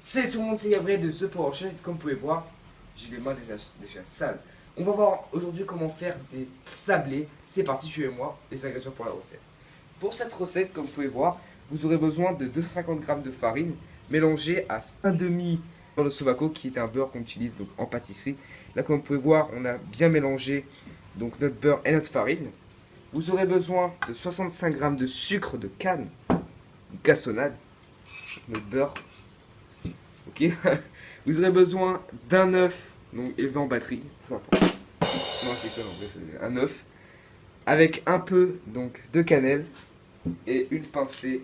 Salut tout le monde, c'est Gabriel de The Power Chef. Comme vous pouvez voir, j'ai les mains déjà sales. On va voir aujourd'hui comment faire des sablés. C'est parti, suivez-moi les ingrédients pour la recette. Pour cette recette, comme vous pouvez voir, vous aurez besoin de 250 g de farine mélangée à 1/2 dans le sobaco qui est un beurre qu'on utilise donc en pâtisserie. Là, comme vous pouvez voir, on a bien mélangé donc notre beurre et notre farine. Vous aurez besoin de 65 g de sucre de canne, une cassonade, notre beurre. Ok. Vous aurez besoin d'un œuf donc élevé en batterie, très important. Non, je déconne, en fait, un œuf avec un peu donc de cannelle et une pincée,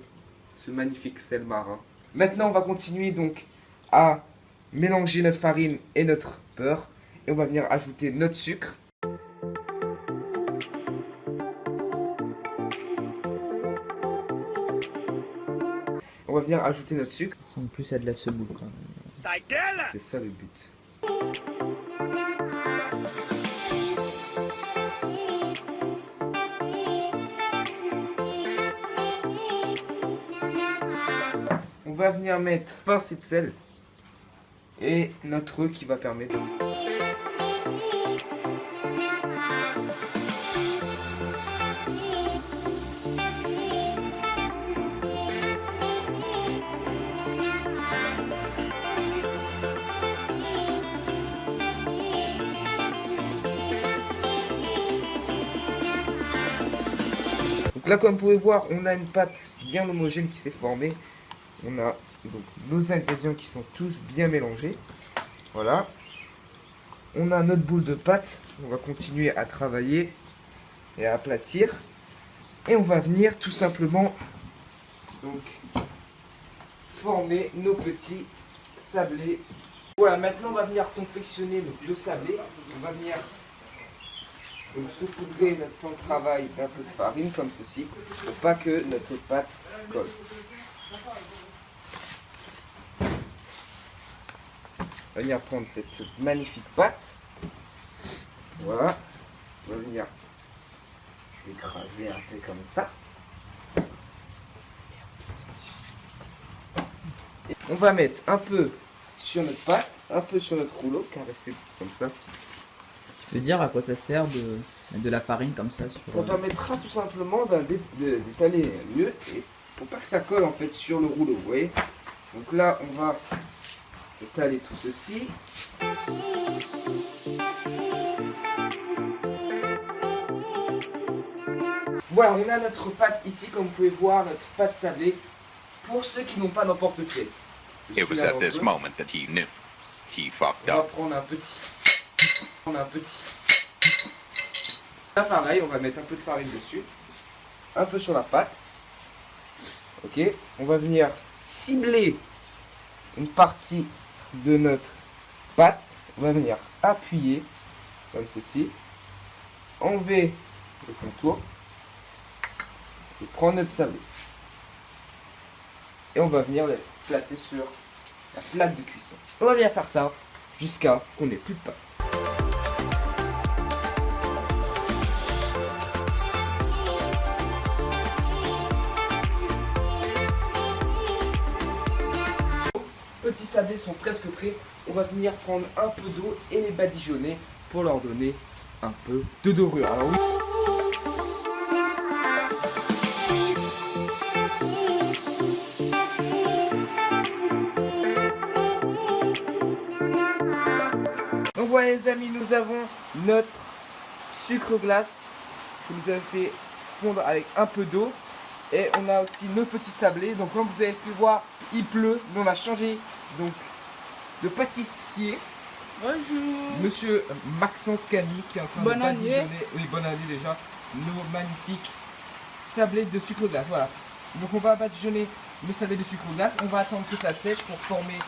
ce magnifique sel marin. Maintenant, on va continuer donc à mélanger notre farine et notre beurre et on va venir ajouter notre sucre. On va venir ajouter notre sucre. Ça ressemble plus à de la semoule quand même. Ta gueule! C'est ça le but. On va venir mettre pincée de sel et notre œuf qui va permettre. Donc là, comme vous pouvez voir, on a une pâte bien homogène qui s'est formée. On a donc nos ingrédients qui sont tous bien mélangés. Voilà. On a notre boule de pâte. On va continuer à travailler et à aplatir. Et on va venir tout simplement donc former nos petits sablés. Voilà, maintenant on va venir confectionner donc, le sablé. On va venir donc saupoudrer notre plan de travail d'un peu de farine comme ceci pour pas que notre pâte colle. On va venir prendre cette magnifique pâte. Voilà. On va venir écraser un peu comme ça. Et on va mettre un peu sur notre pâte, un peu sur notre rouleau, caresser comme ça. Tu peux dire à quoi ça sert de mettre de la farine comme ça sur... Ça permettra tout simplement d'étaler mieux et pour pas que ça colle en fait sur le rouleau, vous voyez. Donc là on va étaler tout ceci. Voilà, on a notre pâte ici, comme vous pouvez voir, notre pâte sablée. Pour ceux qui n'ont pas d'emporte-pièce. It was at this moment that he knew. He fucked On va up. prendre un petit. Là pareil, on va mettre un peu de farine dessus. Un peu sur la pâte. Ok, on va venir cibler une partie de notre pâte. On va venir appuyer comme ceci. Enlever le contour. Et prendre notre sablé. Et on va venir le placer sur la plaque de cuisson. On va bien faire ça jusqu'à qu'on n'ait plus de pâte. Petits sablés sont presque prêts. On va venir prendre un peu d'eau et les badigeonner pour leur donner un peu de dorure. Alors oui. Donc voilà les amis, nous avons notre sucre glace que nous avons fait fondre avec un peu d'eau. Et on a aussi nos petits sablés. Donc comme vous avez pu voir, il pleut, mais on a changé donc de pâtissier. Bonjour. Monsieur Maxence Cani qui est en train Bonne de année. badigeonner, oui bonne année déjà, nos magnifiques sablés de sucre glace. Voilà. Donc on va badigeonner le sablé de sucre glace. On va attendre que ça sèche pour former